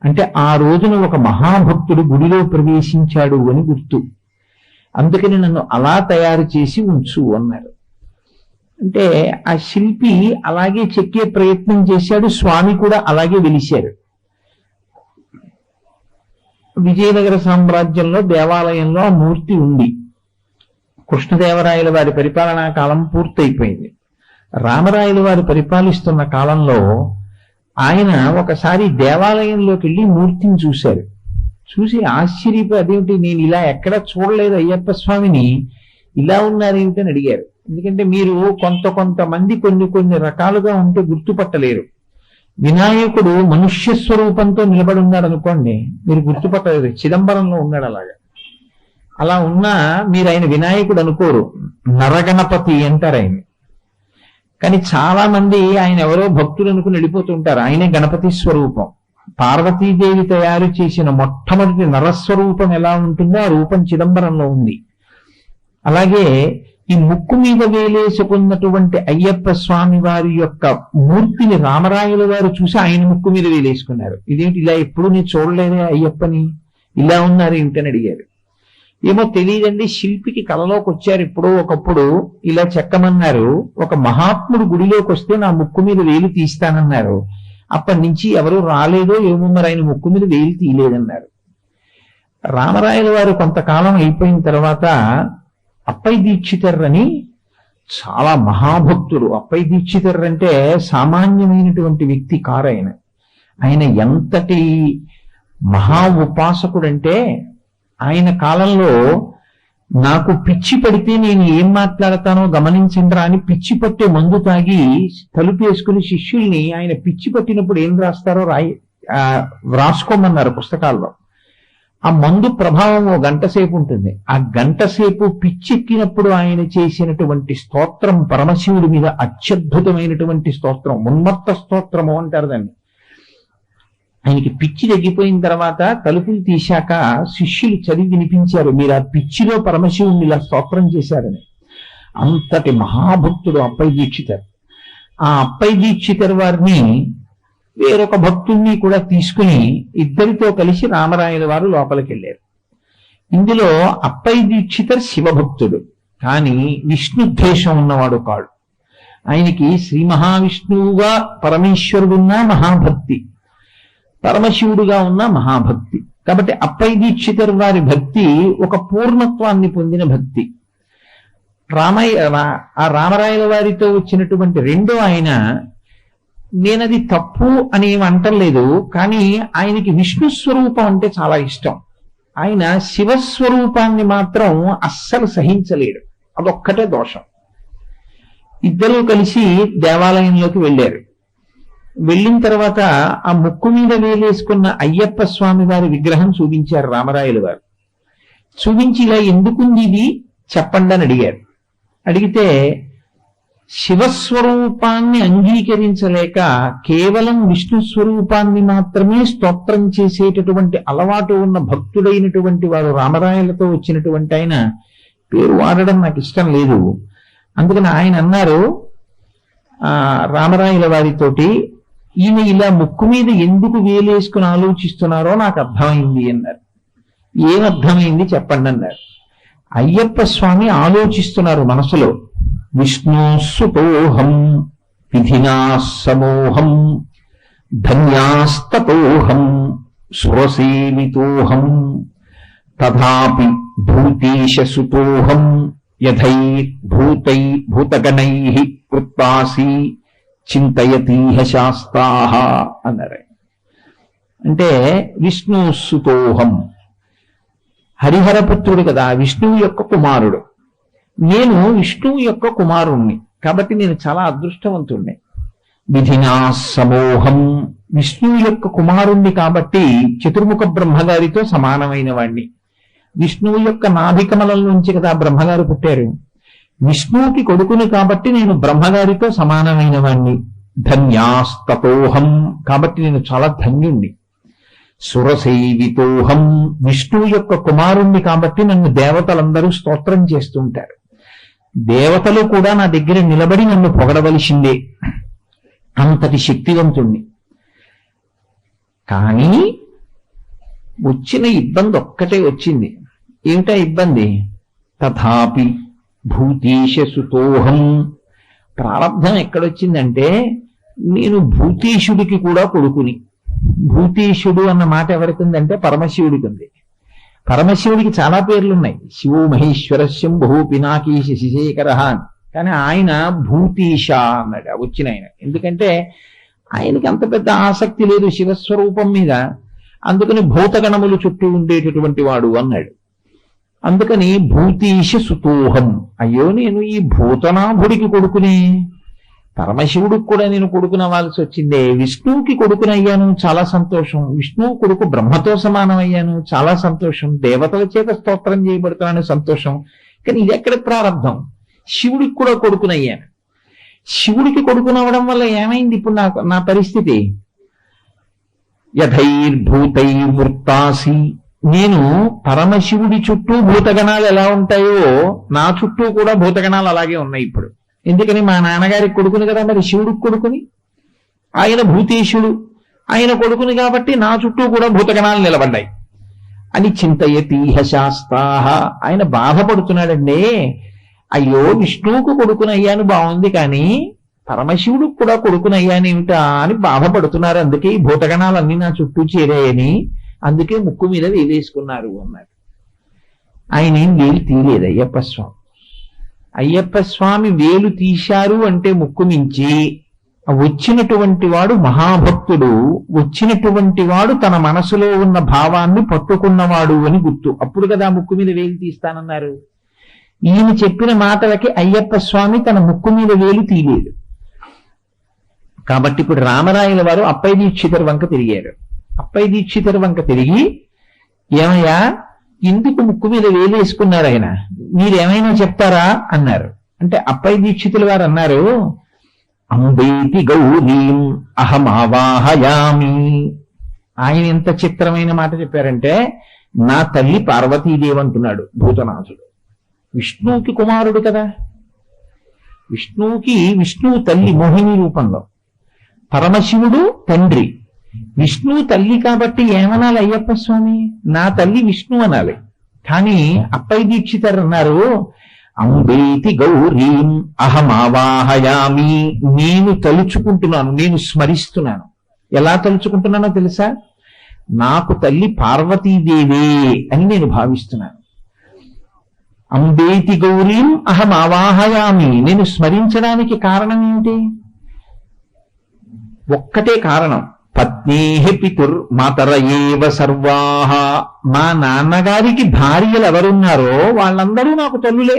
అంటే ఆ రోజున ఒక మహాభక్తుడు గుడిలో ప్రవేశించాడు అని గుర్తు. అందుకని నన్ను అలా తయారు చేసి ఉంచు అన్నారు. అంటే ఆ శిల్పి అలాగే చెక్కే ప్రయత్నం చేశాడు, స్వామి కూడా అలాగే వెలిశారు. విజయనగర సామ్రాజ్యంలో దేవాలయంలో ఆ మూర్తి ఉంది. కృష్ణదేవరాయల వారి పరిపాలనా కాలం పూర్తయిపోయింది. రామరాయల వారు పరిపాలిస్తున్న కాలంలో ఆయన ఒకసారి దేవాలయంలోకి వెళ్ళి మూర్తిని చూశారు. చూసి ఆశ్చర్యపోయి, అదేమిటి నేను ఇలా ఎక్కడ చూడలేదు అయ్యప్ప స్వామిని, ఇలా ఉన్నారేమిటని అడిగారు. ఎందుకంటే మీరు కొంతమంది కొన్ని రకాలుగా ఉంటే గుర్తుపట్టలేరు. వినాయకుడు మనుష్య స్వరూపంతో నిలబడి ఉన్నాడు అనుకోండి, మీరు గుర్తుపట్టలేరు. చిదంబరంలో ఉన్నాడు అలాగా. అలా ఉన్నా మీరు ఆయన వినాయకుడు అనుకోరు, నరగణపతి అంటారు ఆయన. కానీ చాలా మంది ఆయన ఎవరో భక్తులు అనుకుని వెళ్ళిపోతుంటారు. ఆయనే గణపతి స్వరూపం. పార్వతీదేవి తయారు చేసిన మొట్టమొదటి నరస్వరూపం ఎలా ఉంటుందో ఆ రూపం చిదంబరంలో ఉంది. అలాగే ఈ ముక్కు మీద వేలేసుకున్నటువంటి అయ్యప్ప స్వామి వారి యొక్క మూర్తిని రామరాయల వారు చూసి ఆయన ముక్కు మీద వేలేసుకున్నారు. ఇదేంటి ఇలా ఎప్పుడు నేను చూడలేదే అయ్యప్పని, ఇలా ఉన్నారు ఏమిటని అడిగారు. ఏమో తెలియదండి, శిల్పికి కలలోకి వచ్చారు ఎప్పుడో ఒకప్పుడు, ఇలా చెక్కమన్నారు. ఒక మహాత్ముడు గుడిలోకి వస్తే నా ముక్కు మీద వేలు తీస్తానన్నారు. అప్పటి నుంచి ఎవరు రాలేదో ఏమో, మరి ఆయన ముక్కు మీద వేలు తీయలేదన్నారు. రామరాయల వారు కొంతకాలం అయిపోయిన తర్వాత అప్పై దీక్షితర్ అని చాలా మహాభక్తుడు. అప్పై దీక్షితర్ అంటే సామాన్యమైనటువంటి వ్యక్తి కారు ఆయన. ఆయన ఎంతటి మహా ఉపాసకుడంటే, ఆయన కాలంలో నాకు పిచ్చి పడితే నేను ఏం మాట్లాడతానో గమనించండిరా అని పిచ్చి పట్టే మందు తాగి తలుపేసుకుని శిష్యుల్ని ఆయన పిచ్చి పట్టినప్పుడు ఏం రాస్తారో వ్రాసుకోమన్నారు పుస్తకాల్లో. ఆ మందు ప్రభావం ఓ గంట సేపు ఉంటుంది. ఆ గంట సేపు పిచ్చెక్కినప్పుడు ఆయన చేసినటువంటి స్తోత్రం పరమశివుడి మీద అత్యద్భుతమైనటువంటి స్తోత్రం, ఉన్మత్త స్తోత్రము అంటారు దాన్ని. ఆయనకి పిచ్చి తగ్గిపోయిన తర్వాత తలుపులు తీశాక శిష్యులు చదివి వినిపించారు, మీరు ఆ పిచ్చిలో పరమశివుని ఇలా స్తోత్రం చేశారని. అంతటి మహాభక్తుడు అప్పై దీక్షితర్. ఆ అప్పై దీక్షితర్ వారిని వేరొక భక్తుల్ని కూడా తీసుకుని ఇద్దరితో కలిసి రామరాయల వారు లోపలికి వెళ్ళారు. ఇందులో అప్పై దీక్షితర్ శివభక్తుడు, కానీ విష్ణుద్వేషం ఉన్నవాడు కాడు. ఆయనకి శ్రీ మహావిష్ణువుగా పరమేశ్వరుడున్న మహాభక్తి, పరమశివుడుగా ఉన్న మహాభక్తి. కాబట్టి అప్పై దీక్షితర్ వారి భక్తి ఒక పూర్ణత్వాన్ని పొందిన భక్తి. రామరాయల వారితో వచ్చినటువంటి రెండో ఆయన, నేనది తప్పు అని ఏమి అంటలేదు, కానీ ఆయనకి విష్ణు స్వరూపం అంటే చాలా ఇష్టం. ఆయన శివస్వరూపాన్ని మాత్రం అస్సలు సహించలేడు, అదొక్కటే దోషం. ఇద్దరూ కలిసి దేవాలయంలోకి వెళ్ళారు. వెళ్ళిన తర్వాత ఆ ముక్కు మీద వేలేసుకున్న అయ్యప్ప స్వామి వారి విగ్రహం చూపించారు రామరాయల వారు. చూపించి ఇలా ఎందుకుంది ఇది చెప్పండి అని అడిగారు. అడిగితే శివస్వరూపాన్ని అంగీకరించలేక కేవలం విష్ణు స్వరూపాన్ని మాత్రమే స్తోత్రం చేసేటటువంటి అలవాటు ఉన్న భక్తుడైనటువంటి వారు రామరాయలతో వచ్చినటువంటి ఆయన పేరు వాడడం నాకు ఇష్టం లేదు. అందుకని ఆయన అన్నారు రామరాయల వారితోటి, ఈయన ఇలా ముక్కు మీద ఎందుకు వేలేసుకుని ఆలోచిస్తున్నారో నాకు అర్థమైంది అన్నారు. ఏమర్థమైంది చెప్పండి అన్నారు. అయ్యప్ప స్వామి ఆలోచిస్తున్నారు మనసులో, విష్ణుసుతోహం విధినా సమోహం ధన్యాస్తతోహం సురసేవితోహం తథాపి భూతేశసుతోహం భూతగణై కృత్వాసి చింతయతీహ శాస్తాః అన్నారు. అంటే విష్ణుసుతోహం, హరిహరపుత్రుడు కదా, విష్ణువు యొక్క కుమారుడు. నేను విష్ణువు యొక్క కుమారుణ్ణి కాబట్టి నేను చాలా అదృష్టవంతుణ్ణి. విధినా సమోహం, విష్ణువు యొక్క కుమారుణ్ణి కాబట్టి చతుర్ముఖ బ్రహ్మగారితో సమానమైన వాణ్ణి. విష్ణువు యొక్క నాభికమలం నుంచి కదా బ్రహ్మగారు పుట్టారు. విష్ణువుకి కొడుకుని కాబట్టి నేను బ్రహ్మగారితో సమానమైన వాణ్ణి. ధన్యాస్తతోహం, కాబట్టి నేను చాలా ధన్యుణ్ణి. సురసేవితోహం, విష్ణువు యొక్క కుమారుణ్ణి కాబట్టి నన్ను దేవతలందరూ స్తోత్రం చేస్తుంటారు. దేవతలు కూడా నా దగ్గర నిలబడి నన్ను పొగడవలసిందే, అంతటి శక్తివంతుణ్ణి. కానీ వచ్చిన ఇబ్బంది ఒక్కటే వచ్చింది. ఏమిటా ఇబ్బంది? తథాపి భూతీశ సుతోహం. ప్రారంధం ఎక్కడొచ్చిందంటే, నేను భూతీశుడికి కూడా కొడుకుని. భూతీశుడు అన్న మాట ఎవరికి ఉందంటే పరమశివుడికి ఉంది. పరమశివుడికి చాలా పేర్లున్నాయి. శివో మహేశ్వర శంభో పినాకీశ శశేఖర అని. కానీ ఆయన భూతీశ అన్నాడు వచ్చిన ఆయన. ఎందుకంటే ఆయనకి అంత పెద్ద ఆసక్తి లేదు శివస్వరూపం మీద, అందుకని భూతగణములు చుట్టూ ఉండేటటువంటి వాడు అన్నాడు. అందుకని భూతీశ సుతోహం. అయ్యో, నేను ఈ భూతనాభుడికి కొడుకుని, పరమశివుడికి కూడా నేను కొడుకునవ్వాల్సి వచ్చిందే. విష్ణువుకి కొడుకునయ్యాను, చాలా సంతోషం. విష్ణువు కొడుకు బ్రహ్మతో సమానమయ్యాను, చాలా సంతోషం. దేవతల చేత స్తోత్రం చేయబడుతున్నాను, సంతోషం. కానీ ఇది ఎక్కడ ప్రారంధం? శివుడికి కూడా కొడుకునయ్యాను. శివుడికి కొడుకునవ్వడం వల్ల ఏమైంది ఇప్పుడు నా పరిస్థితి? యథైర్భూతైర్మృత్తాసి. నేను పరమశివుడి చుట్టూ భూతగణాలు ఎలా ఉంటాయో నా చుట్టూ కూడా భూతగణాలు అలాగే ఉన్నాయి ఇప్పుడు. ఎందుకని? మా నాన్నగారికి కొడుకుని కదా, మరి శివుడికి కొడుకుని. ఆయన భూతేశుడు, ఆయన కొడుకుని కాబట్టి నా చుట్టూ కూడా భూతగణాలు నిలబడ్డాయి అని చింతయతీహ శాస్తాహ. ఆయన బాధపడుతున్నాడండి. అయ్యో, విష్ణువుకు కొడుకునయ్యాను బాగుంది, కానీ పరమశివుడికి కూడా కొడుకునయ్యానేమిటా అని బాధపడుతున్నారు. అందుకే ఈ భూతగణాలన్నీ నా చుట్టూ చేరాయని, అందుకే ముక్కు మీద వేలేసుకున్నారు అన్నారు. ఆయన ఏం వేలు తీయలేదు అయ్యప్ప స్వామి. అయ్యప్ప స్వామి వేలు తీశారు అంటే ముక్కు మించి వచ్చినటువంటి వాడు మహాభక్తుడు, వచ్చినటువంటి వాడు తన మనసులో ఉన్న భావాన్ని పట్టుకున్నవాడు అని గుర్తు. అప్పుడు కదా ముక్కు మీద వేలు తీస్తానన్నారు. ఈయన చెప్పిన మాటలకి అయ్యప్ప స్వామి తన ముక్కు మీద వేలు తీయలేదు. కాబట్టి ఇప్పుడు రామరాయల వారు అప్పయ్య దీక్షితుల వంక తిరిగారు. అప్పయ్య దీక్షితుల వంక తిరిగి, ఏమయ్యా, ఎందుకు ముక్కు మీద వేలేసుకున్నారు ఆయన, మీరేమైనా చెప్తారా అన్నారు. అంటే అప్పయ్య దీక్షితుల వారు అన్నారు, అంబేతి గౌరీం అహమావాహయామి. ఆయన ఎంత చిత్రమైన మాట చెప్పారంటే, నా తల్లి పార్వతీదేవి అంటున్నాడు భూతనాథుడు. విష్ణువుకి కుమారుడు కదా, విష్ణువు తల్లి మోహిని రూపంలో, పరమశివుడు తండ్రి. విష్ణువు తల్లి కాబట్టి ఏమనాలి అయ్యప్ప స్వామి? నా తల్లి విష్ణు అనాలి. కానీ అప్పయ్య దీక్షితర్ అన్నారు, అంబేతి గౌరీం అహమావాహయామి. నేను తలుచుకుంటున్నాను, నేను స్మరిస్తున్నాను. ఎలా తలుచుకుంటున్నానో తెలుసా? నాకు తల్లి పార్వతీదేవే అని నేను భావిస్తున్నాను. అంబేతి గౌరీం అహం ఆవాహయామి. నేను స్మరించడానికి కారణం ఏంటి? ఒక్కటే కారణం, పత్నేహ పితుర్ మాతర ఏవ సర్వాహ. మా నాన్నగారికి భార్యలు ఎవరున్నారో వాళ్ళందరూ నాకు తల్లులే.